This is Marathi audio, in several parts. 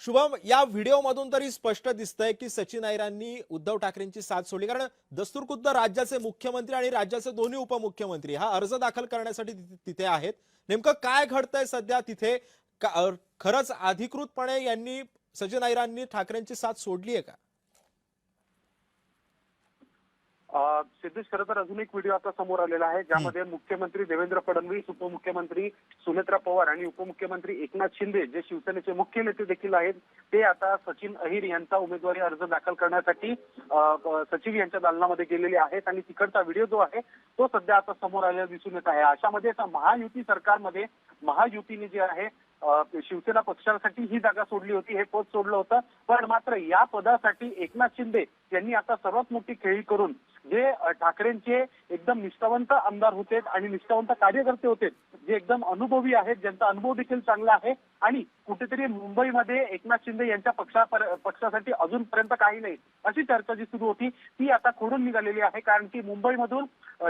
शुभम, या व्हिडिओमधून तरी स्पष्ट दिसतंय की सचिन अहिरांनी उद्धव ठाकरेंची साथ सोडली, कारण दस्तूरखुद्द राज्याचे मुख्यमंत्री आणि राज्याचे दोन्ही उपमुख्यमंत्री हा अर्ज दाखल करण्यासाठी तिथे आहेत. नेमकं काय घडतंय सध्या तिथे? खरंच अधिकृतपणे यांनी सचिन अहिरांनी ठाकरेंची साथ सोडली आहे का? सिद्धेश, खरं तर अजून एक व्हिडिओ आता समोर आलेला आहे ज्यामध्ये मुख्यमंत्री देवेंद्र फडणवीस, उपमुख्यमंत्री सुनेत्रा पवार आणि उपमुख्यमंत्री एकनाथ शिंदे जे शिवसेनेचे मुख्य नेते देखील आहेत, ते आता सचिन अहिर यांचा उमेदवारी अर्ज दाखल करण्यासाठी सचिव यांच्या दालनामध्ये गेलेले आहेत आणि तिकडचा व्हिडिओ जो आहे तो सध्या आता समोर आलेला दिसून येत आहे. अशामध्ये आता महायुती सरकारमध्ये महायुतीने जे आहे शिवसेना पक्षासाठी ही जागा सोडली होती, हे पद सोडलं होतं. पण मात्र या पदासाठी एकनाथ शिंदे यांनी आता सर्वात मोठी खेळी करून जे ठाकरेंचे एकदम निष्ठावंत आमदार होते आणि निष्ठावंत कार्यकर्ते होते, जे एकदम अनुभवी आहेत, ज्यांचा अनुभव देखील चांगला आहे आणि कुठेतरी मुंबईमध्ये एकनाथ शिंदे यांच्या पक्षासाठी अजूनपर्यंत काही नाही अशी चर्चा जी सुरू होती ती आता खोडून निघालेली आहे. कारण की मुंबईमधून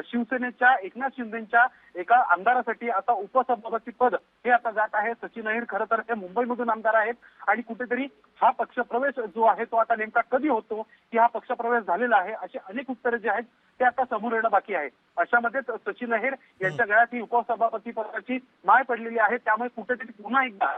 शिवसेनेच्या एकनाथ शिंदेच्या एका आमदारासाठी आता उपसभापती पद हे आता जात आहे. सचिन अहिर खरं तर हे मुंबईमधून आमदार आहेत आणि कुठेतरी हा पक्षप्रवेश जो आहे तो आता नेमका कधी होतो, की हा पक्षप्रवेश झालेला आहे, अशी अनेक उत्तरे जे आहेत ते आता समोर येणं बाकी आहे. अशामध्ये सचिन अहिर यांच्या गळ्यात ही उपसभापती पदाची माळ पडलेली आहे. त्यामुळे कुठेतरी पुन्हा एकदा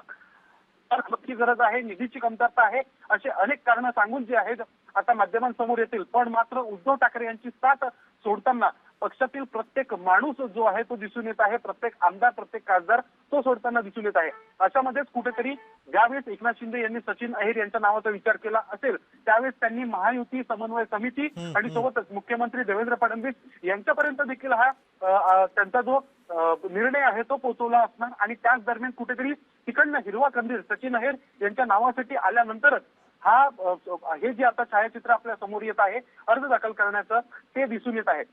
गरज आहे, निधीची कमतरता आहे, असे अनेक कारणं सांगून जे आहेत आता माध्यमांसमोर येतील. पण मात्र उद्धव ठाकरे यांची साथ सोडताना पक्षातील प्रत्येक माणूस जो आहे तो दिसून येत आहे, प्रत्येक आमदार, प्रत्येक खासदार तो सोडताना दिसून येत आहे. अशामध्येच कुठेतरी ज्यावेळेस एकनाथ शिंदे यांनी सचिन अहिर यांच्या नावाचा विचार केला असेल त्यावेळेस त्यांनी महायुती समन्वय समिती आणि सोबतच मुख्यमंत्री देवेंद्र फडणवीस यांच्यापर्यंत देखील हा त्यांचा जो निर्णय आहे तो पोहोचवला असणार आणि त्याच दरम्यान कुठेतरी तिकडनं हिरवा कंदील सचिन अहिर यांच्या नावासाठी आल्यानंतरच हे जे आता छायाचित्र आपल्या समोर येत आहे अर्ज दाखल करण्याचं ते दिसून येत आहे.